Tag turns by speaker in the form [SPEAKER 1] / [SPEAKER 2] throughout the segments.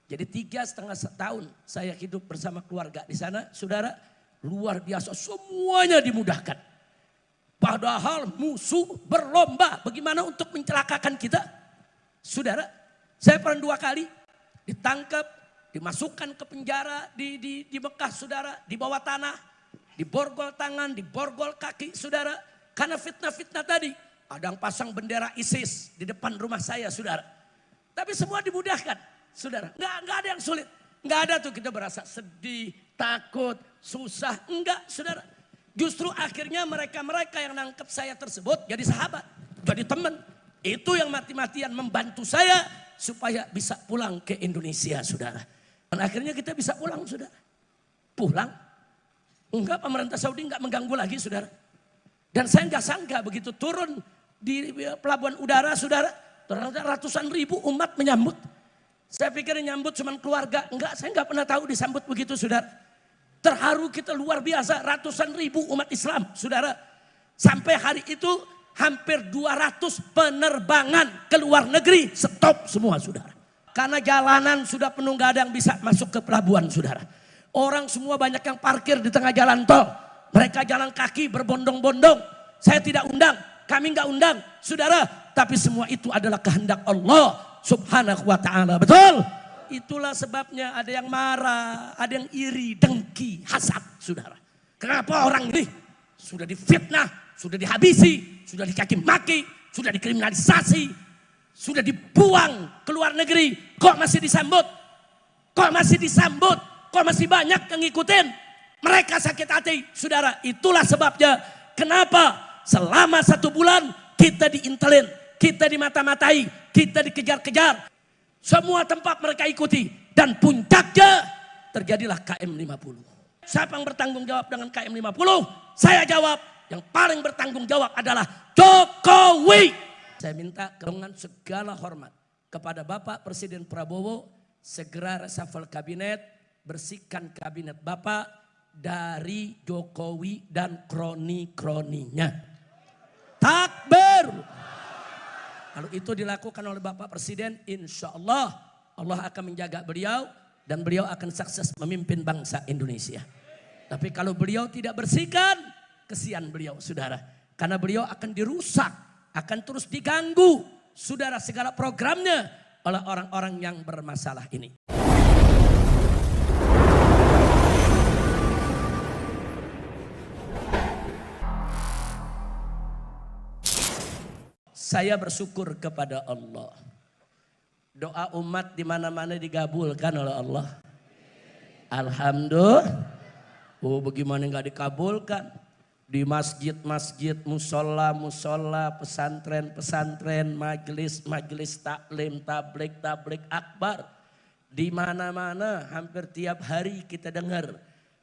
[SPEAKER 1] Jadi 3,5 tahun saya hidup bersama keluarga di sana, saudara. Luar biasa, semuanya dimudahkan. Padahal musuh berlomba bagaimana untuk mencelakakan kita. Saudara, saya pernah 2 kali ditangkap, dimasukkan ke penjara di Mekah, saudara. Di bawah tanah, diborgol tangan, diborgol kaki, saudara. Karena fitnah-fitnah tadi. Ada yang pasang bendera ISIS di depan rumah saya, saudara. Tapi semua dimudahkan, saudara. Nggak ada yang sulit. Nggak ada tuh kita berasa sedih, takut, susah. Enggak, saudara. Justru akhirnya mereka-mereka yang nangkep saya tersebut jadi sahabat, jadi teman. Itu yang mati-matian membantu saya supaya bisa pulang ke Indonesia, saudara. Dan akhirnya kita bisa pulang, saudara. Pulang. Enggak, pemerintah Saudi enggak mengganggu lagi, saudara. Dan saya enggak sangka begitu turun di pelabuhan udara, saudara. Ternyata ratusan ribu umat menyambut. Saya pikir nyambut cuma keluarga. Enggak, saya enggak pernah tahu disambut begitu, saudara. Terharu kita luar biasa, ratusan ribu umat Islam, saudara. Sampai hari itu hampir 200 penerbangan ke luar negeri stop semua, saudara. Karena jalanan sudah penuh, gak ada yang bisa masuk ke pelabuhan, saudara. Orang semua banyak yang parkir di tengah jalan tol. Mereka jalan kaki berbondong-bondong. Saya tidak undang, kami gak undang, saudara. Tapi semua itu adalah kehendak Allah subhanahu wa ta'ala, betul? Itulah sebabnya ada yang marah, ada yang iri, dengki, hasad, saudara. Kenapa orang ini sudah difitnah, sudah dihabisi, sudah dikaki maki, sudah dikriminalisasi, sudah dibuang ke luar negeri, kok masih disambut? Kok masih disambut? Kok masih banyak yang ngikutin? Mereka sakit hati, saudara. Itulah sebabnya kenapa selama 1 bulan kita diintelin, kita dimata-matai, kita dikejar-kejar. Semua tempat mereka ikuti. Dan puncaknya terjadilah KM 50. Siapa yang bertanggung jawab dengan KM 50? Saya jawab, yang paling bertanggung jawab adalah Jokowi. Saya minta dengan segala hormat kepada Bapak Presiden Prabowo, segera reshuffle kabinet, bersihkan kabinet Bapak dari Jokowi dan kroni-kroninya. Takbir. Kalau itu dilakukan oleh Bapak Presiden, insya Allah Allah akan menjaga beliau dan beliau akan sukses memimpin bangsa Indonesia. Tapi kalau beliau tidak bersihkan, kesian beliau, saudara. Karena beliau akan dirusak, akan terus diganggu, saudara, segala programnya oleh orang-orang yang bermasalah ini. Saya bersyukur kepada Allah. Doa umat di mana-mana digabulkan oleh Allah. Alhamdulillah. Oh, bagaimana nggak dikabulkan? Di masjid-masjid, musola-musola, pesantren-pesantren, majelis taklim, tablik akbar. Di mana-mana hampir tiap hari kita dengar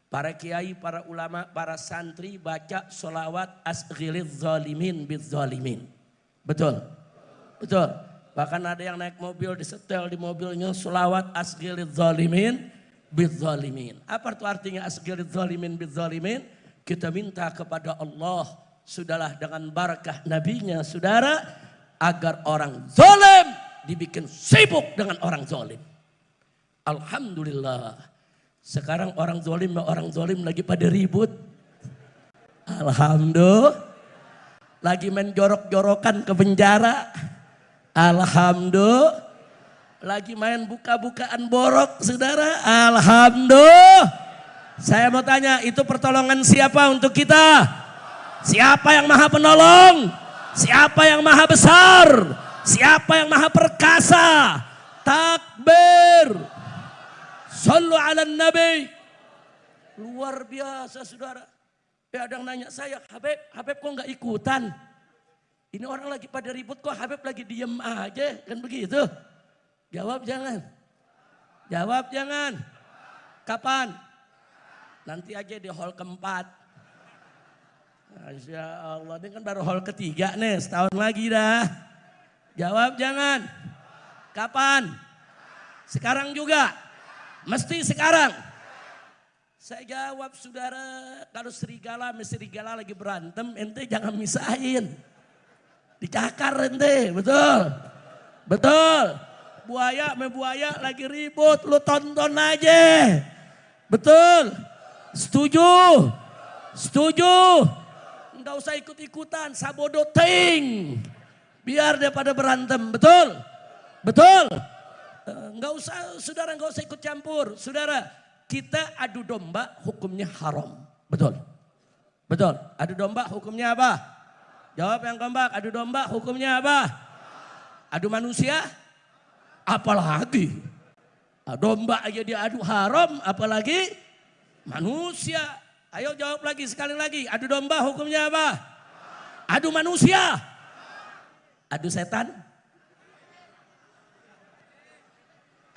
[SPEAKER 1] para kiai, para ulama, para santri baca sholawat asghiliz zalimin biz zalimin. Betul? Betul. Bahkan ada yang naik mobil, disetel di mobilnya sholawat asghiliz zalimin biz zalimin. Apa itu artinya asghiliz zalimin biz zalimin? Kita minta kepada Allah, sudahlah dengan barakah nabinya, saudara, agar orang zalim dibikin sibuk dengan orang zalim. Alhamdulillah. Sekarang orang zalim lagi pada ribut. Alhamdulillah. Lagi main jorok-jorokan ke penjara. Alhamdulillah. Lagi main buka-bukaan borok, saudara. Alhamdulillah. Saya mau tanya, itu pertolongan siapa untuk kita? Siapa yang maha penolong? Siapa yang maha besar? Siapa yang maha perkasa? Takbir. Sallu ala nabi. Luar biasa, saudara. Ya, ada yang nanya saya, Habib kok nggak ikutan? Ini orang lagi pada ribut kok Habib lagi diem aja, kan begitu? Jawab jangan. Jawab jangan. Kapan? Nanti aja di hall keempat. Masya Allah, ini kan baru hall ketiga nih, setahun lagi dah. Jawab jangan. Kapan? Sekarang juga? Mesti sekarang. Saya jawab, saudara, kalau serigala sama serigala lagi berantem, ente jangan misahin. Dicakar ente, betul? Betul. buaya sama buaya lagi ribut, lu tonton aja. Betul? Setuju? Setuju? Enggak usah ikut-ikutan, sabodo ting. Biar dia pada berantem, betul? Betul? Enggak usah, saudara enggak usah ikut campur. Saudara, kita adu domba hukumnya haram. Betul? Betul? Adu domba hukumnya apa? Jawab yang kompak, adu domba hukumnya apa? Adu manusia? Apalagi? Domba aja dia adu haram, apalagi manusia. Ayo jawab lagi, sekali lagi. Adu domba hukumnya apa? Adu manusia? Adu setan?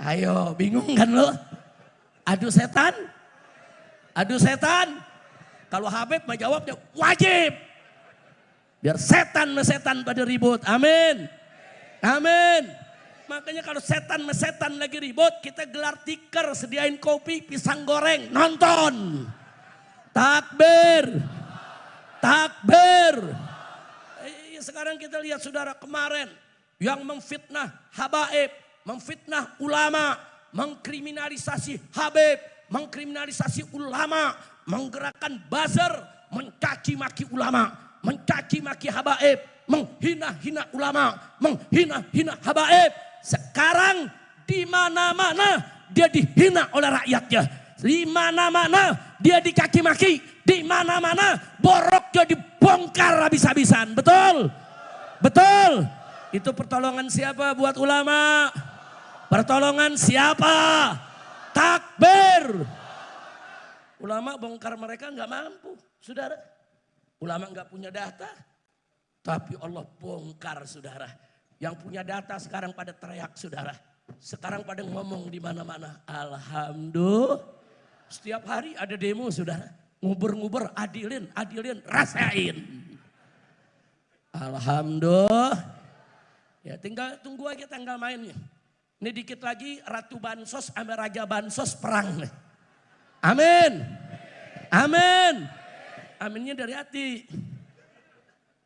[SPEAKER 1] Ayo, bingung kan lo? Adu setan? Adu setan? Kalau Habib mah jawabnya wajib. Biar setan sama setan pada ribut. Amin. Amin. Makanya kalau setan sama setan lagi ribut, kita gelar tikar, sediain kopi, pisang goreng, nonton. Takbir. Takbir. Sekarang kita lihat saudara kemarin yang memfitnah habaib, memfitnah ulama, mengkriminalisasi Habib, mengkriminalisasi ulama, menggerakkan buzzer, mencaci maki ulama, mencaci maki habaib, menghina-hina ulama, menghina-hina habaib. Sekarang di mana-mana dia dihina oleh rakyatnya. Di mana-mana dia dicaci maki, di mana-mana boroknya dibongkar habis-habisan. Betul? Betul? Itu pertolongan siapa buat ulama? Pertolongan siapa? Takbir. Ulama bongkar mereka nggak mampu, saudara. Ulama nggak punya data, tapi Allah bongkar, saudara. Yang punya data sekarang pada teriak, saudara. Sekarang pada ngomong di mana-mana. Alhamdulillah. Setiap hari ada demo, saudara. Nguber-nguber, adilin, adilin, rasain. Alhamdulillah. Ya tinggal tunggu aja tanggal mainnya. Ini dikit lagi Ratu Bansos sama Raja Bansos perang. Amin. Amin. Aminnya dari hati.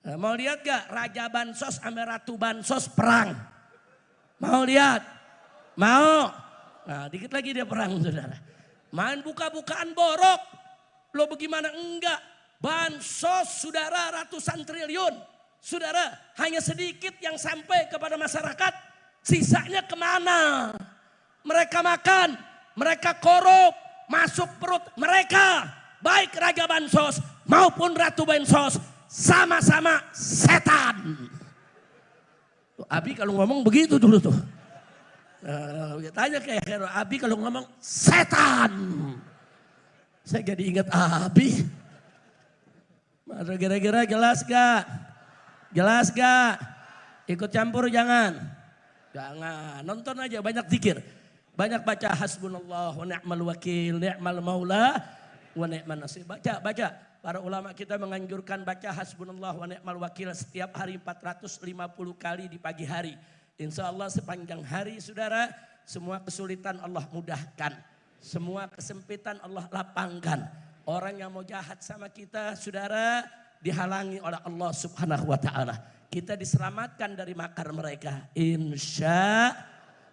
[SPEAKER 1] Nah, mau lihat gak Raja Bansos sama Ratu Bansos perang? Mau lihat? Mau? Nah dikit lagi dia perang, saudara. Main buka-bukaan borok. Lo bagaimana enggak? Bansos saudara ratusan triliun. Saudara hanya sedikit yang sampai kepada masyarakat. Sisanya kemana? Mereka makan, mereka korup, masuk perut mereka. Baik Raja Bansos maupun Ratu Bansos sama-sama setan. Abi kalau ngomong begitu dulu tuh. Tanya kayak Abi kalau ngomong setan. Saya jadi ingat Abi. Masa kira-kira jelas gak? Jelas gak? Ikut campur jangan. Jangan, nonton aja banyak zikir. Banyak baca hasbunallah wa ni'mal wakil, ni'mal maula wa ni'man nasir. Baca, baca. Para ulama kita menganjurkan baca hasbunallah wa ni'mal wakil setiap hari 450 kali di pagi hari. Insya Allah sepanjang hari saudara, semua kesulitan Allah mudahkan. Semua kesempitan Allah lapangkan. Orang yang mau jahat sama kita saudara, dihalangi oleh Allah subhanahu wa ta'ala. Kita diselamatkan dari makar mereka. Insya.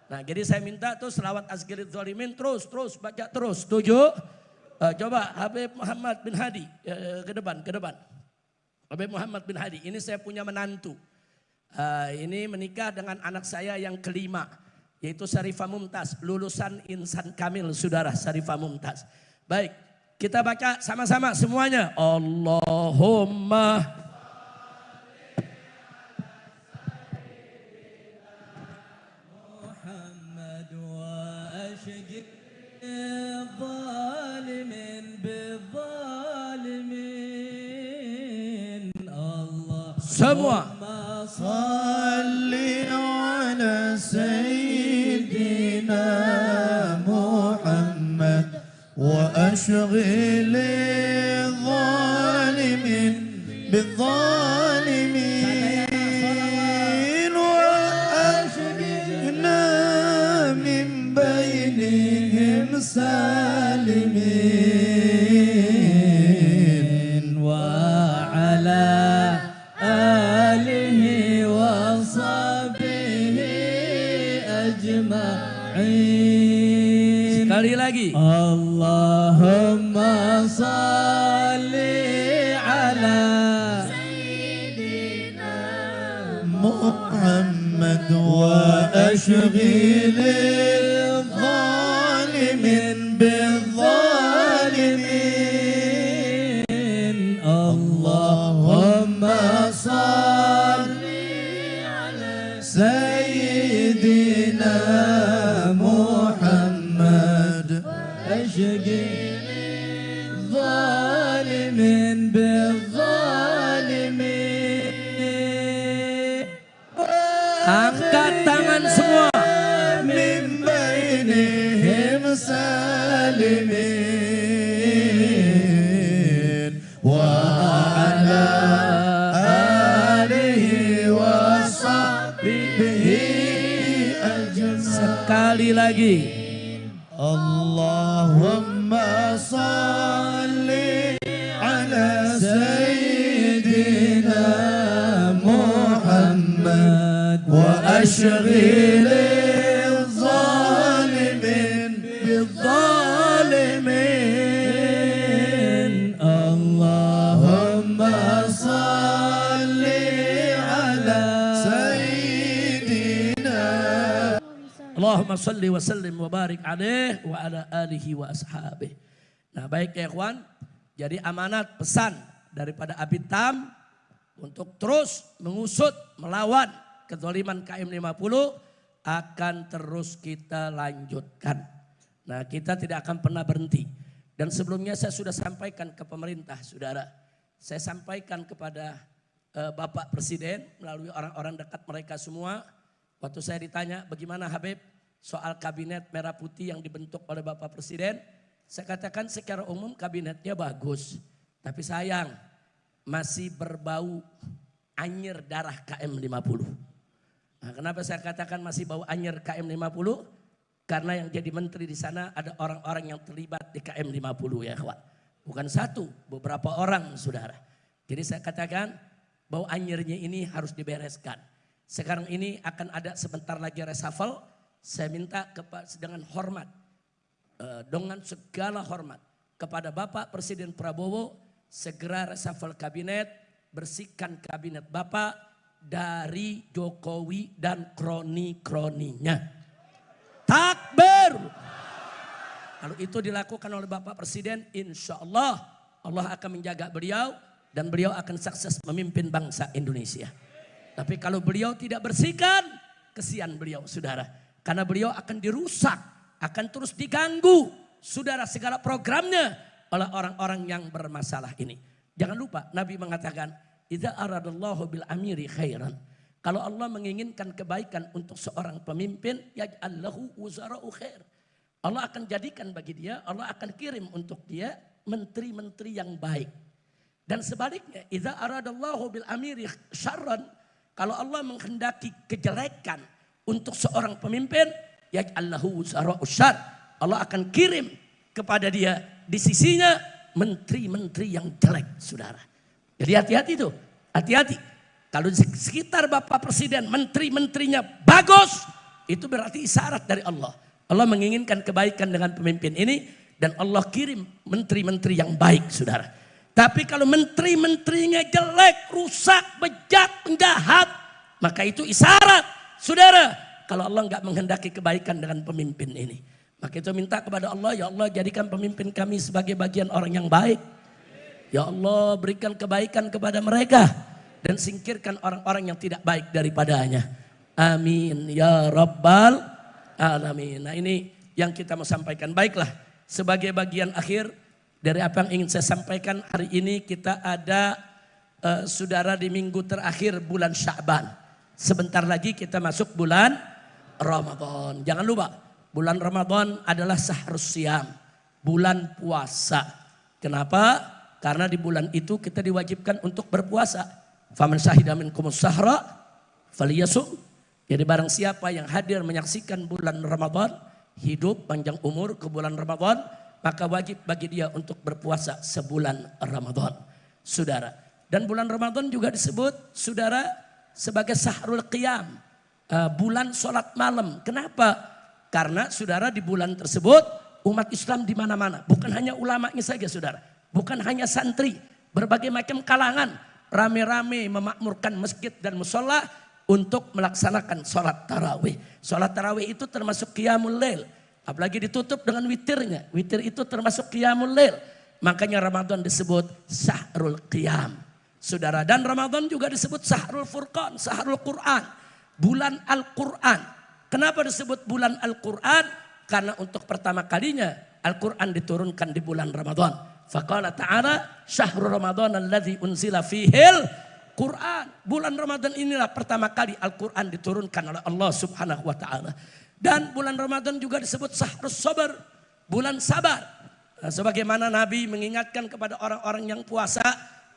[SPEAKER 1] Nah jadi saya minta tuh selawat azkirid zalimin terus baca terus. Setuju? Coba Habib Muhammad bin Hadi ke depan. Habib Muhammad bin Hadi, ini saya punya menantu. Ini menikah dengan anak saya yang kelima, yaitu Syarifah Mumtaz, lulusan Insan Kamil, saudara Syarifah Mumtaz. Baik, kita baca sama-sama semuanya. Allahumma Muhammad wa ashqi zalimin bizzalimin. Allah semua.
[SPEAKER 2] Salli ala Sayyidina Muhammad wa ashghil zalimin bizzalimin wa ashghilna min bainihim salimin wa ala alihi wa sahbihi ajma'in.
[SPEAKER 1] Sekali lagi.
[SPEAKER 2] Allahumma salli ala Muhammad wa ashghil zalimin bizzalimin. Allahumma salli ala Sayyidina Muhammad ashghil zalimin bizzalimin.
[SPEAKER 1] Angkat tangan semua.
[SPEAKER 2] Min bainihim salimin wa ala alihi wa sahbihi ajma'in.
[SPEAKER 1] Sekali lagi.
[SPEAKER 2] Allahumma salli ala Sayyidina Muhammad wa ashghil zalimin bizzalimin. Allahumma salli ala Sayyidina.
[SPEAKER 1] Allahumma salli wa sallim wa barik alaih wa ala alihi wa ashabih. Nah baik ya ikhwan. Jadi amanat pesan daripada Abitam untuk terus mengusut, melawan kezaliman KM 50 akan terus kita lanjutkan. Nah kita tidak akan pernah berhenti. Dan sebelumnya saya sudah sampaikan ke pemerintah saudara. Saya sampaikan kepada Bapak Presiden melalui orang-orang dekat mereka semua. Waktu saya ditanya bagaimana Habib soal kabinet merah putih yang dibentuk oleh Bapak Presiden. Saya katakan secara umum kabinetnya bagus. Tapi sayang masih berbau anyir darah KM 50. Nah, kenapa saya katakan masih bau anyir KM 50? Karena yang jadi menteri di sana ada orang-orang yang terlibat di KM 50 ya kawan. Bukan satu, beberapa orang saudara. Jadi saya katakan bau anyirnya ini harus dibereskan. Sekarang ini akan ada sebentar lagi reshuffle. Saya minta dengan hormat, dengan segala hormat kepada Bapak Presiden Prabowo segera reshuffle kabinet, bersihkan kabinet Bapak dari Jokowi dan kroni-kroninya. Takbir. Kalau itu dilakukan oleh Bapak Presiden, insya Allah Allah akan menjaga beliau dan beliau akan sukses memimpin bangsa Indonesia. Tapi kalau beliau tidak bersihkan, kesian beliau saudara. Karena beliau akan dirusak, akan terus diganggu saudara segala programnya oleh orang-orang yang bermasalah ini. Jangan lupa Nabi mengatakan, idza aradallahu bil amiri khairan. Kalau Allah menginginkan kebaikan untuk seorang pemimpin, yaj'al lahu wuzara'u khair. Allah akan jadikan bagi dia, Allah akan kirim untuk dia menteri-menteri yang baik. Dan sebaliknya, idza aradallahu bil amiri syarran, kalau Allah menghendaki kejelekan untuk seorang pemimpin, yaj'allahu wuzara'u syarr. Allah akan kirim kepada dia di sisinya menteri-menteri yang jelek, saudara. Jadi hati-hati tuh, hati-hati. Kalau di sekitar Bapak Presiden, menteri-menterinya bagus, itu berarti isyarat dari Allah. Allah menginginkan kebaikan dengan pemimpin ini dan Allah kirim menteri-menteri yang baik, saudara. Tapi kalau menteri-menterinya jelek, rusak, bejat, penjahat, maka itu isyarat. Saudara, kalau Allah enggak menghendaki kebaikan dengan pemimpin ini. Maka itu minta kepada Allah, ya Allah jadikan pemimpin kami sebagai bagian orang yang baik. Ya Allah berikan kebaikan kepada mereka. Dan singkirkan orang-orang yang tidak baik daripadanya. Amin ya Rabbal Alamin. Nah ini yang kita mau sampaikan. Baiklah, sebagai bagian akhir dari apa yang ingin saya sampaikan hari ini, kita ada saudara di minggu terakhir bulan Sya'ban. Sebentar lagi kita masuk bulan Ramadan. Jangan lupa, bulan Ramadan adalah sahrus siyam, bulan puasa. Kenapa? Karena di bulan itu kita diwajibkan untuk berpuasa. Faman syahida minkumus sahra falyasum. Jadi barang siapa yang hadir menyaksikan bulan Ramadan, hidup panjang umur ke bulan Ramadan, maka wajib bagi dia untuk berpuasa sebulan Ramadan. Saudara, dan bulan Ramadan juga disebut saudara sebagai sahrul qiyam, bulan sholat malam. Kenapa? Karena saudara di bulan tersebut umat Islam di mana-mana. Bukan hanya ulamanya saja saudara. Bukan hanya santri. Berbagai macam kalangan rame-rame memakmurkan masjid dan musola untuk melaksanakan sholat tarawih. Sholat tarawih itu termasuk qiyamul lail. Apalagi ditutup dengan witirnya. Witir itu termasuk qiyamul lail. Makanya Ramadan disebut Syahrul Qiyam. Saudara, dan Ramadan juga disebut Syahrul Furqan, Syahrul Quran. Bulan Al-Quran. Kenapa disebut bulan Al-Quran? Karena untuk pertama kalinya Al-Quran diturunkan di bulan Ramadan. Faqala ta'ala syahrul Ramadan alladzi unzila fihil Quran. Bulan Ramadan inilah pertama kali Al-Quran diturunkan oleh Allah subhanahu wa ta'ala. Dan bulan Ramadan juga disebut Syahrul Sabar. Bulan sabar. Nah, sebagaimana Nabi mengingatkan kepada orang-orang yang puasa.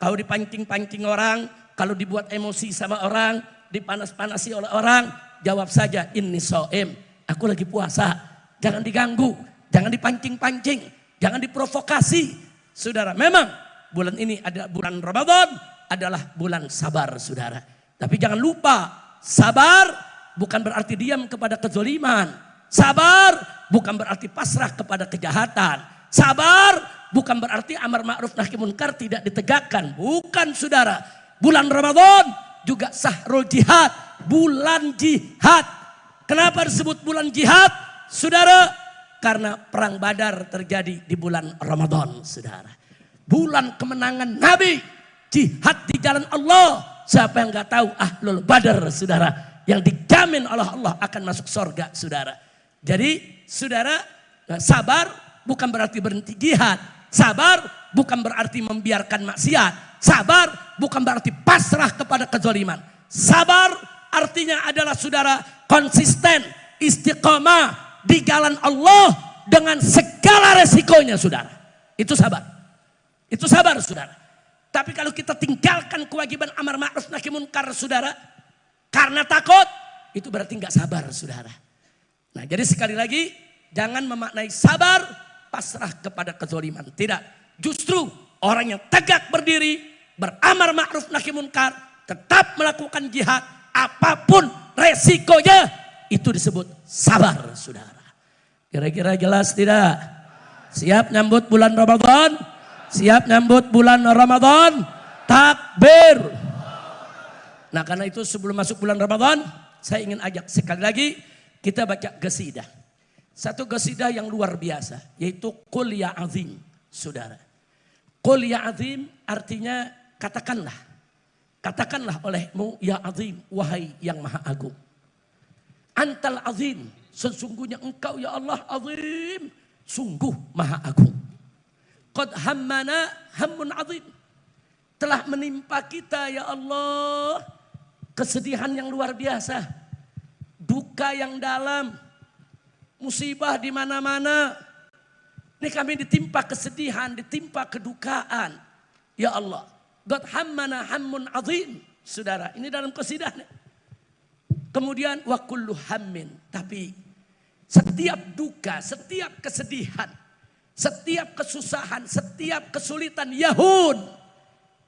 [SPEAKER 1] Kalau dipancing-pancing orang. Kalau dibuat emosi sama orang. Dipanas-panasi oleh orang. Jawab saja inni shaim. Aku lagi puasa. Jangan diganggu. Jangan dipancing-pancing. Jangan diprovokasi. Saudara, memang bulan ini adalah bulan Ramadan adalah bulan sabar, saudara. Tapi jangan lupa, sabar bukan berarti diam kepada kezaliman. Sabar bukan berarti pasrah kepada kejahatan. Sabar bukan berarti amar ma'ruf nahi munkar tidak ditegakkan. Bukan, saudara. Bulan Ramadan juga syahrul jihad, bulan jihad. Kenapa disebut bulan jihad, saudara? Karena perang Badar terjadi di bulan Ramadan, saudara. Bulan kemenangan Nabi, jihad di jalan Allah. Siapa yang nggak tahu Ahlul Badar, saudara, yang dijamin oleh Allah akan masuk surga, saudara. Jadi, saudara, sabar bukan berarti berhenti jihad. Sabar bukan berarti membiarkan maksiat. Sabar bukan berarti pasrah kepada kezaliman. Sabar artinya adalah, saudara, konsisten, istiqomah di jalan Allah dengan segala resikonya, saudara. Itu sabar. Itu sabar, saudara. Tapi kalau kita tinggalkan kewajiban amar ma'ruf nahi munkar, saudara, karena takut, itu berarti nggak sabar, saudara. Nah, jadi sekali lagi, jangan memaknai sabar pasrah kepada kezaliman. Tidak. Justru orang yang tegak berdiri, beramar ma'ruf nahi munkar, tetap melakukan jihad, apapun resikonya, itu disebut sabar, saudara. Kira-kira jelas tidak? Siap nyambut bulan Ramadan? Siap nyambut bulan Ramadan? Takbir. Nah, karena itu sebelum masuk bulan Ramadan, saya ingin ajak sekali lagi kita baca qasidah. Satu qasidah yang luar biasa, yaitu Qul ya azim, saudara. Qul ya azim artinya katakanlah. Katakanlah olehmu ya azim, wahai yang maha agung. Antal azim, sesungguhnya engkau ya Allah azim, sungguh maha agung. Qad hammana hammun azim, telah menimpa kita ya Allah kesedihan yang luar biasa, duka yang dalam, musibah di mana-mana. Ini kami ditimpa kesedihan, ditimpa kedukaan, ya Allah. Qad hammana hammun azim, saudara. Ini dalam qasidahnya. Kemudian wa kullu hammin, tapi setiap duka, setiap kesedihan, setiap kesusahan, setiap kesulitan yahun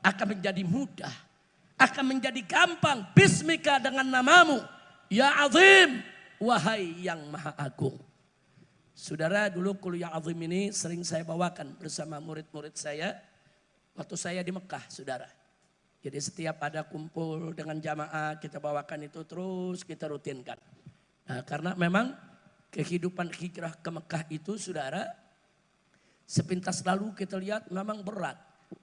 [SPEAKER 1] akan menjadi mudah, akan menjadi gampang bismika dengan namamu ya azim, wahai yang maha agung. Saudara, dulu Qul ya azim ini sering saya bawakan bersama murid-murid saya waktu saya di Mekah, saudara. Jadi setiap ada kumpul dengan jamaah kita bawakan itu terus kita rutinkan. Nah, karena memang kehidupan hijrah ke Mekah itu, saudara, sepintas lalu kita lihat memang berat.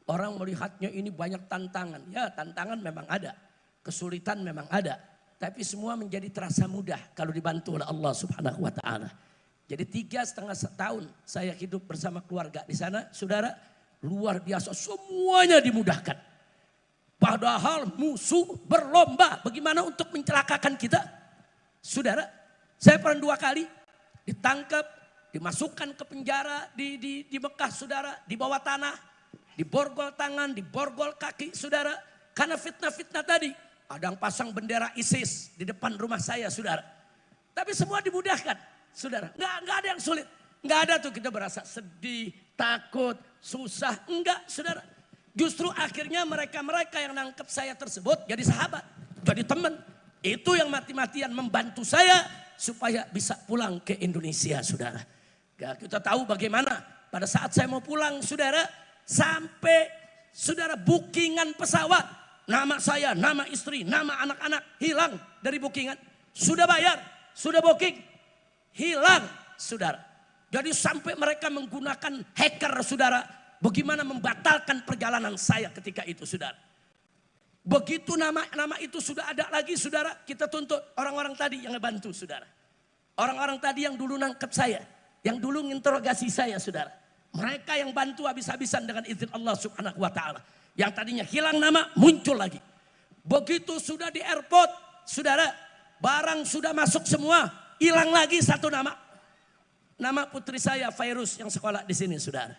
[SPEAKER 1] Orang melihatnya ini banyak tantangan. Ya, tantangan memang ada. Kesulitan memang ada. Tapi semua menjadi terasa mudah kalau dibantu oleh Allah subhanahu wa ta'ala. Jadi 3,5 tahun saya hidup bersama keluarga di sana, saudara, luar biasa, semuanya dimudahkan. Padahal musuh berlomba bagaimana untuk mencelakakan kita. Saudara, saya pernah 2 kali ditangkap, dimasukkan ke penjara di Mekah, saudara, di bawah tanah, diborgol tangan, diborgol kaki, saudara, karena fitnah-fitnah tadi. Ada yang pasang bendera ISIS di depan rumah saya, saudara. Tapi semua dimudahkan, saudara. Nggak ada yang sulit. Nggak ada tuh kita berasa sedih, takut, susah. Enggak, saudara. Justru akhirnya mereka-mereka yang nangkep saya tersebut jadi sahabat, jadi teman. Itu yang mati-matian membantu saya supaya bisa pulang ke Indonesia, saudara. Ya, kita tahu bagaimana pada saat saya mau pulang saudara, sampai saudara bookingan pesawat, nama saya, nama istri, nama anak-anak hilang dari bookingan. Sudah bayar, sudah booking, hilang saudara. Jadi sampai mereka menggunakan hacker saudara, bagaimana membatalkan perjalanan saya ketika itu saudara. Begitu nama itu sudah ada lagi saudara, kita tuntut orang-orang tadi yang ngebantu saudara. Orang-orang tadi yang dulu nangkep saya, yang dulu menginterogasi saya saudara. Mereka yang bantu habis-habisan dengan izin Allah subhanahu wa ta'ala. Yang tadinya hilang nama muncul lagi. Begitu sudah di airport saudara, barang sudah masuk semua, hilang lagi satu nama. Nama putri saya Fairuz yang sekolah di sini saudara.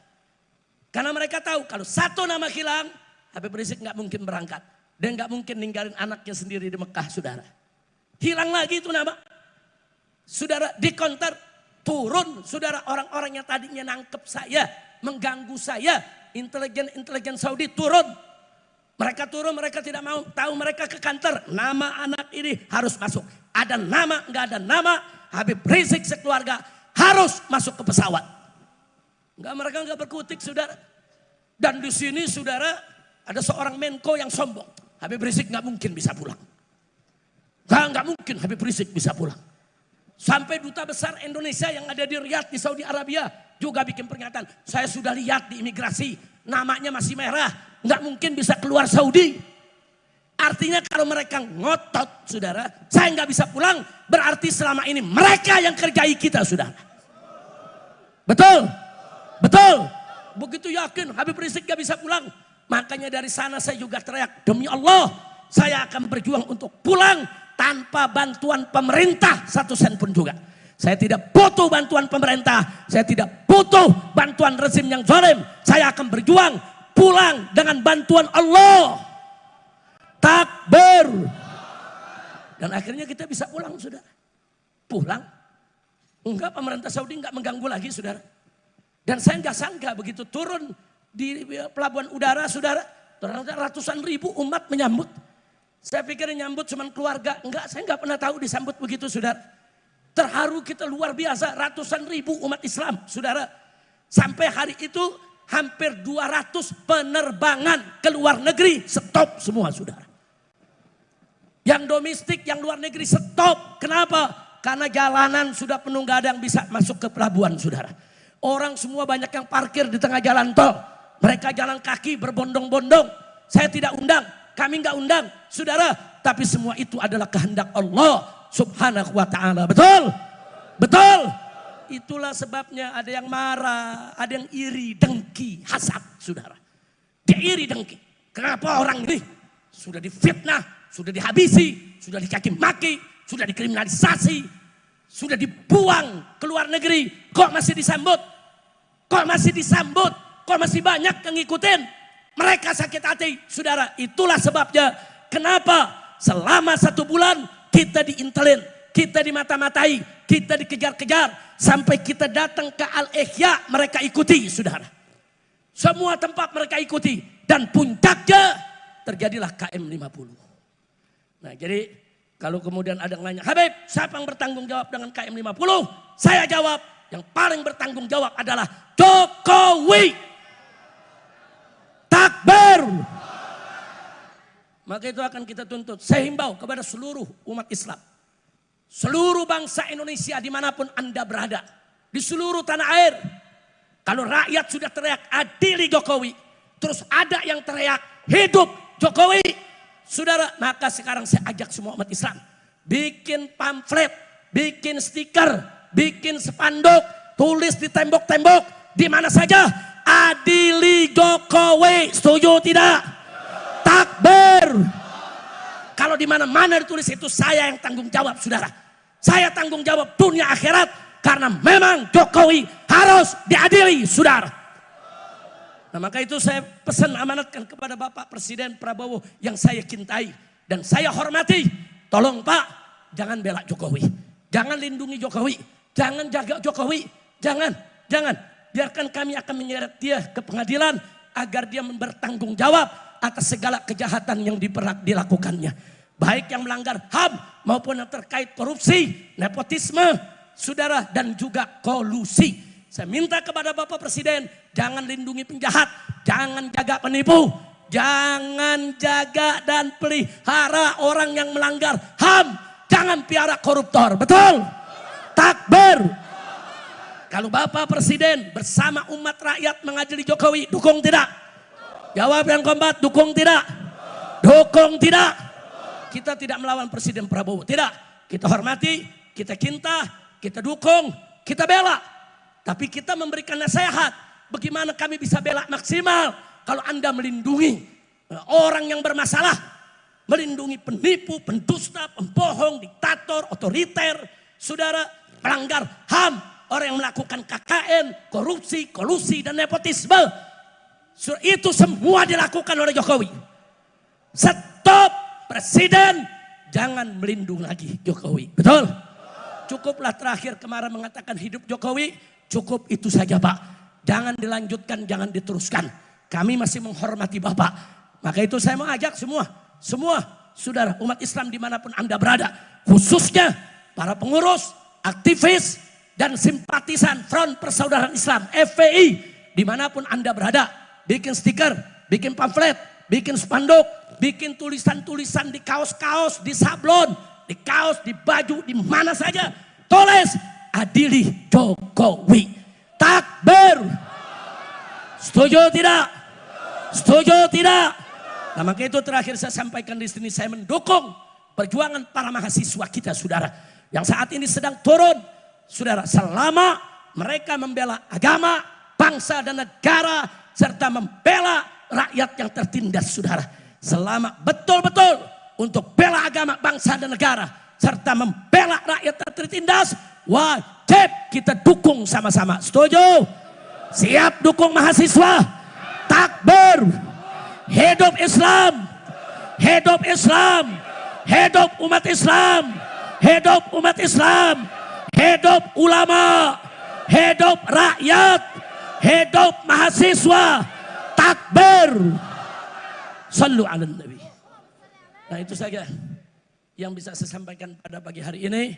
[SPEAKER 1] Karena mereka tahu kalau satu nama hilang, Habib Rizik nggak mungkin berangkat. Dan nggak mungkin ninggalin anaknya sendiri di Mekah saudara. Hilang lagi itu nama. Saudara di counter turun saudara, orang-orang yang tadinya nangkep saya, mengganggu saya, intelijen Saudi turun. Mereka turun, mereka tidak mau tahu, mereka ke kantor. Nama anak ini harus masuk. Ada nama, nggak ada nama, Habib Rizik sekeluarga harus masuk ke pesawat. Mereka nggak berkutik saudara. Dan di sini saudara ada seorang Menko yang sombong. Habib Rizik nggak mungkin bisa pulang. Nggak mungkin Habib Rizik bisa pulang. Sampai duta besar Indonesia yang ada di Riyadh di Saudi Arabia juga bikin pernyataan. Saya sudah lihat di imigrasi, namanya masih merah. Nggak mungkin bisa keluar Saudi. Artinya kalau mereka ngotot saudara, saya nggak bisa pulang. Berarti selama ini mereka yang kerjai kita saudara. Betul? Betul? Begitu yakin Habib Rizik nggak bisa pulang. Makanya dari sana saya juga teriak, demi Allah saya akan berjuang untuk pulang tanpa bantuan pemerintah satu sen pun juga. Saya tidak butuh bantuan pemerintah, saya tidak butuh bantuan rezim yang zalim. Saya akan berjuang pulang dengan bantuan Allah. Takbir. Dan akhirnya kita bisa pulang saudara. Pulang. Enggak, pemerintah Saudi enggak mengganggu lagi saudara. Dan saya enggak sangka begitu turun di pelabuhan udara saudara, ternyata ratusan ribu umat menyambut. Saya pikir nyambut cuma keluarga, enggak, saya enggak pernah tahu disambut begitu saudara. Terharu kita luar biasa, ratusan ribu umat Islam saudara. Sampai hari itu hampir 200 penerbangan ke luar negeri stop semua saudara. Yang domestik, yang luar negeri stop. Kenapa? Karena jalanan sudah penuh, gak ada yang bisa masuk ke pelabuhan saudara. Orang semua banyak yang parkir di tengah jalan tol. Mereka jalan kaki berbondong-bondong. Saya tidak undang, kami nggak undang saudara. Tapi semua itu adalah kehendak Allah subhanahu wa ta'ala. Betul? Betul? Itulah sebabnya ada yang marah, ada yang iri, dengki, hasad saudara. Dia iri, dengki. Kenapa orang ini sudah difitnah, sudah dihabisi, sudah dicaci maki, sudah dikriminalisasi, sudah dibuang ke luar negeri, kok masih disambut? Kok masih disambut? Kok masih banyak yang ngikutin? Mereka sakit hati saudara. Itulah sebabnya kenapa selama 1 bulan kita diintelin, kita dimata-matai, kita dikejar-kejar, sampai kita datang ke Al-Ihya mereka ikuti saudara. Semua tempat mereka ikuti, dan puncaknya terjadilah KM 50. Nah jadi kalau kemudian ada yang nanya, Habib siapa yang bertanggung jawab dengan KM 50? Saya jawab, yang paling bertanggung jawab adalah Jokowi. Takbir. Maka itu akan kita tuntut. Saya himbau kepada seluruh umat Islam, seluruh bangsa Indonesia dimanapun Anda berada, di seluruh tanah air. Kalau rakyat sudah teriak adili Jokowi, terus ada yang teriak hidup Jokowi, saudara, maka sekarang saya ajak semua umat Islam bikin pamflet, bikin stiker, bikin spanduk, tulis di tembok-tembok di mana saja, adili Jokowi. Setuju tidak? Takbir. Kalau di mana-mana ditulis itu, saya yang tanggung jawab saudara. Saya tanggung jawab dunia akhirat, karena memang Jokowi harus diadili saudara. Nah maka itu saya pesan amanatkan kepada Bapak Presiden Prabowo yang saya cintai dan saya hormati. Tolong Pak, jangan bela Jokowi, jangan lindungi Jokowi, jangan jaga Jokowi, jangan. Biarkan kami akan menyeret dia ke pengadilan agar dia bertanggung jawab atas segala kejahatan yang dilakukannya. Baik yang melanggar HAM maupun yang terkait korupsi, nepotisme, saudara, dan juga kolusi. Saya minta kepada Bapak Presiden, jangan lindungi penjahat, jangan jaga penipu, jangan jaga dan pelihara orang yang melanggar HAM, jangan piara koruptor. Betul? Takbir. Kalau Bapak Presiden bersama umat rakyat mengadili Jokowi, dukung tidak? Jawab yang kombat, dukung tidak? Dukung tidak? Kita tidak melawan Presiden Prabowo, tidak. Kita hormati, kita cinta, kita dukung, kita bela. Tapi kita memberikan nasihat, bagaimana kami bisa bela maksimal kalau Anda melindungi orang yang bermasalah, melindungi penipu, pendusta, pembohong, diktator, otoriter, saudara, pelanggar HAM, orang yang melakukan KKN, korupsi, kolusi, dan nepotisme. Itu semua dilakukan oleh Jokowi. Stop, Presiden, jangan melindungi lagi Jokowi. Betul? Cukuplah terakhir kemarin mengatakan hidup Jokowi. Cukup itu saja Pak. Jangan dilanjutkan, jangan diteruskan. Kami masih menghormati Bapak. Maka itu saya mau ajak semua saudara umat Islam dimanapun Anda berada. Khususnya para pengurus, aktivis, dan simpatisan Front Persaudaraan Islam, FPI. Dimanapun Anda berada. Bikin stiker, bikin pamflet, bikin spanduk, bikin tulisan-tulisan di kaos-kaos, di sablon, di kaos, di baju, di mana saja. Tulis, adili Jokowi. Takbir. Setuju tidak? Setuju tidak? Nah, maka itu terakhir saya sampaikan di sini, saya mendukung perjuangan para mahasiswa kita, saudara, yang saat ini sedang turun, saudara, selama mereka membela agama, bangsa dan negara, serta membela rakyat yang tertindas, saudara. Selama betul-betul untuk bela agama, bangsa dan negara, serta membela rakyat yang tertindas, wajib kita dukung sama-sama. Setuju? Siap dukung mahasiswa? Takbir. Hidup Islam. Hidup Islam. Hidup umat Islam. Hidup umat Islam. Hidup ulama. Hidup rakyat. Hidup mahasiswa. Takbir. Sallu ala Nabi. Nah, itu saja yang bisa saya sampaikan pada pagi hari ini.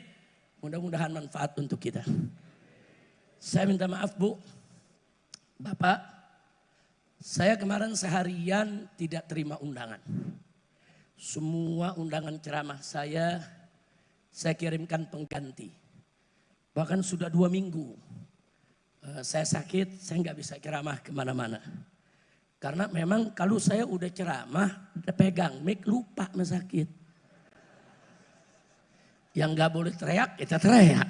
[SPEAKER 1] Mudah-mudahan manfaat untuk kita. Saya minta maaf Bu, Bapak, saya kemarin seharian tidak terima undangan. Semua undangan ceramah saya kirimkan pengganti. Bahkan sudah 2 minggu saya sakit, saya nggak bisa ceramah kemana-mana. Karena memang kalau saya udah ceramah, udah pegang mic, lupa sakit. Yang nggak boleh teriak, kita teriak.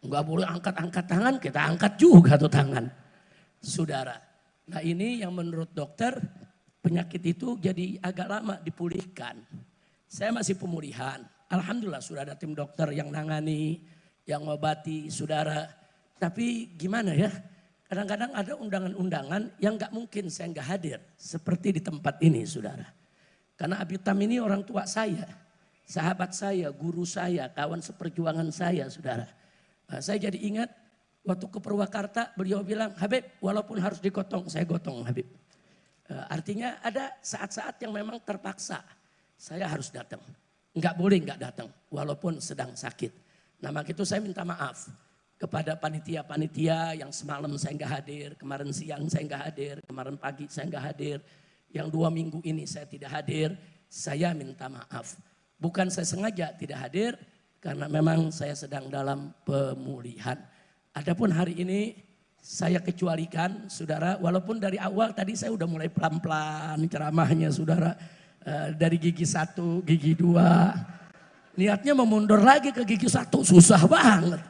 [SPEAKER 1] Nggak boleh angkat-angkat tangan, kita angkat juga tuh tangan. Saudara, nah ini yang menurut dokter, penyakit itu jadi agak lama dipulihkan. Saya masih pemulihan. Alhamdulillah sudah ada tim dokter yang nangani, yang ngobati saudara. Tapi gimana ya, kadang-kadang ada undangan-undangan yang nggak mungkin saya nggak hadir. Seperti di tempat ini saudara. Karena Abitam ini orang tua saya. Sahabat saya, guru saya, kawan seperjuangan saya, saudara. Nah, saya jadi ingat waktu ke Purwakarta, beliau bilang, Habib, walaupun harus digotong, saya gotong Habib. Artinya ada saat-saat yang memang terpaksa, saya harus datang. Enggak boleh enggak datang, walaupun sedang sakit. Nah, maka itu saya minta maaf kepada panitia-panitia yang semalam saya enggak hadir, kemarin siang saya enggak hadir, kemarin pagi saya enggak hadir, yang 2 minggu ini saya tidak hadir, saya minta maaf. Bukan saya sengaja tidak hadir karena memang saya sedang dalam pemulihan. Adapun hari ini saya kecualikan saudara, walaupun dari awal tadi saya udah mulai pelan-pelan ceramahnya saudara. Dari gigi 1, gigi 2. Niatnya memundur lagi ke gigi 1, susah banget.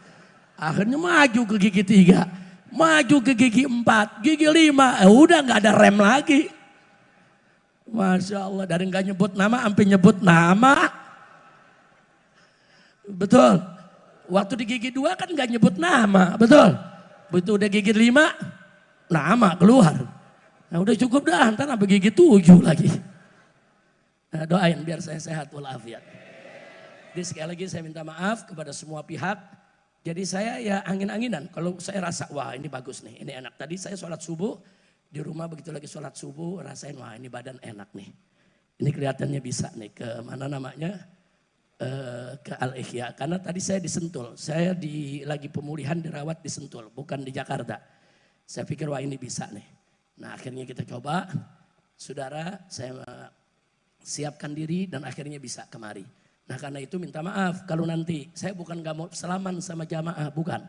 [SPEAKER 1] Akhirnya maju ke gigi 3, maju ke gigi 4, gigi 5, udah gak ada rem lagi. Masya Allah, dari gak nyebut nama sampai nyebut nama. Betul. Waktu di gigi 2 kan gak nyebut nama, betul. Begitu udah gigi 5, nama keluar. Nah udah cukup dah, ntar sampai gigi 7 lagi. Nah, doain biar saya sehat walafiat. Jadi sekali lagi saya minta maaf kepada semua pihak. Jadi saya ya angin-anginan. Kalau saya rasa wah ini bagus nih, ini enak. Tadi saya sholat subuh di rumah, begitu lagi sholat subuh rasain wah ini badan enak nih. Ini kelihatannya bisa nih ke mana namanya ke Al-Ihya. Karena tadi saya di Sentul, saya lagi pemulihan dirawat di Sentul, bukan di Jakarta. Saya pikir wah ini bisa nih. Nah akhirnya kita coba, saudara saya siapkan diri dan akhirnya bisa kemari. Nah karena itu minta maaf kalau nanti saya bukan gak mau selaman sama jamaah, bukan.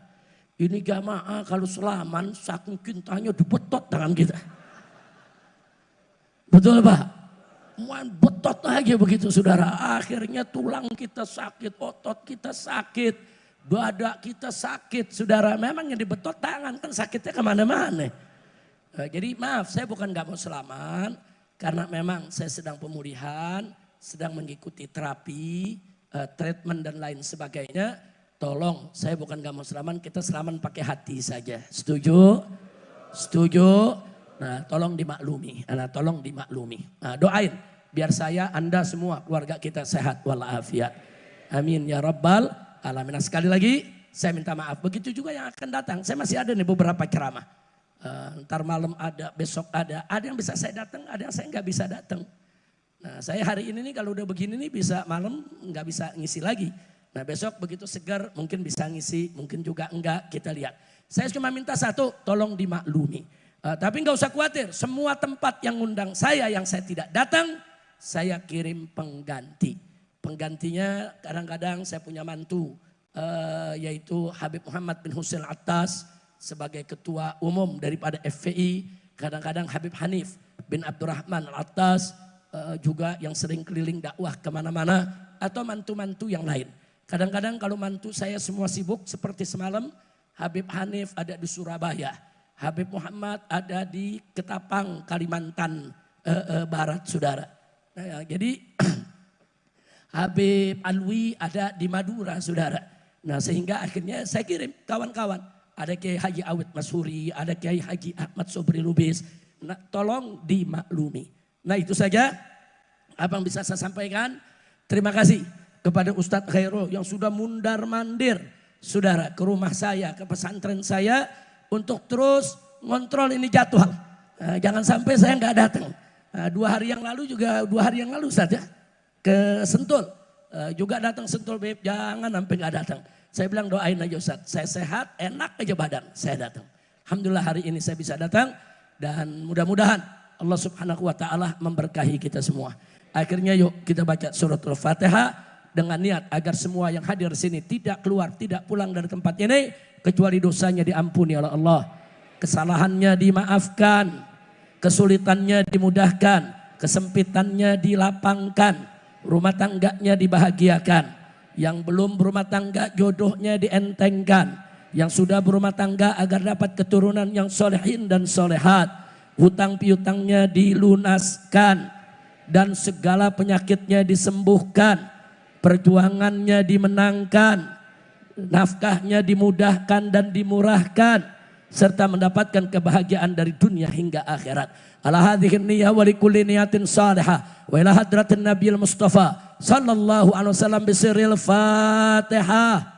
[SPEAKER 1] Ini jamaah kalau selaman saking cintanya dibetot tangan kita. Betul Pak? Main betot aja begitu saudara. Akhirnya tulang kita sakit, otot kita sakit, badak kita sakit. Saudara memang yang dibetot tangan kan sakitnya kemana-mana. Jadi maaf saya bukan gak mau selaman. Karena memang saya sedang pemulihan, sedang mengikuti terapi, treatment dan lain sebagainya. Tolong saya bukan gak mau selaman, kita selaman pakai hati saja. Setuju? Setuju? Nah tolong dimaklumi. Nah, doain biar saya, Anda semua, keluarga kita sehat walafiat. Amin ya rabbal alamin. Nah, sekali lagi saya minta maaf. Begitu juga yang akan datang. Saya masih ada nih beberapa ceramah. Ntar malam ada, besok ada yang bisa saya datang, ada yang saya nggak bisa datang. Nah saya hari ini nih kalau udah begini nih bisa malam nggak bisa ngisi lagi. Nah besok begitu segar mungkin bisa ngisi, mungkin juga enggak, kita lihat. Saya cuma minta satu, tolong dimaklumi. Tapi nggak usah khawatir, semua tempat yang undang saya yang saya tidak datang, saya kirim pengganti. Penggantinya kadang-kadang saya punya mantu, yaitu Habib Muhammad bin Husain Attas, sebagai ketua umum daripada FPI, kadang-kadang Habib Hanif bin Abdurrahman Al-Attas juga yang sering keliling dakwah kemana-mana, atau mantu-mantu yang lain. Kadang-kadang kalau mantu saya semua sibuk seperti semalam, Habib Hanif ada di Surabaya, Habib Muhammad ada di Ketapang, Kalimantan Barat, saudara. Nah, jadi Habib Alwi ada di Madura, saudara. Nah sehingga akhirnya saya kirim kawan-kawan. Ada Kiai Haji Awid Masyhuri, ada Kiai Haji Ahmad Sobri Lubis. Nah, tolong dimaklumi. Nah itu saja apa yang bisa saya sampaikan. Terima kasih kepada Ustadz Khairul yang sudah mundar-mandir saudara ke rumah saya, ke pesantren saya untuk terus ngontrol ini jadwal. Jangan sampai saya nggak datang. 2 hari yang lalu saja ke Sentul. Juga datang Sentul Beb, jangan sampai nggak datang. Saya bilang doain aja Ustaz, saya sehat, enak aja badan, saya datang. Alhamdulillah hari ini saya bisa datang dan mudah-mudahan Allah Subhanahu wa taala memberkahi kita semua. Akhirnya yuk kita baca suratul Fatihah dengan niat agar semua yang hadir di sini tidak keluar, tidak pulang dari tempat ini kecuali dosanya diampuni oleh Allah. Kesalahannya dimaafkan, kesulitannya dimudahkan, kesempitannya dilapangkan, rumah tangganya dibahagiakan. Yang belum berumah tangga jodohnya dientengkan. Yang sudah berumah tangga agar dapat keturunan yang solehin dan solehat. Hutang piutangnya dilunaskan. Dan segala penyakitnya disembuhkan. Perjuangannya dimenangkan. Nafkahnya dimudahkan dan dimurahkan. Serta mendapatkan kebahagiaan dari dunia hingga akhirat. Ala hadhihi niyyah wa likulli niyatin salihah. Wa ila hadratin nabiyil mustafa sallallahu alaihi wasallam bisirril Fatihah.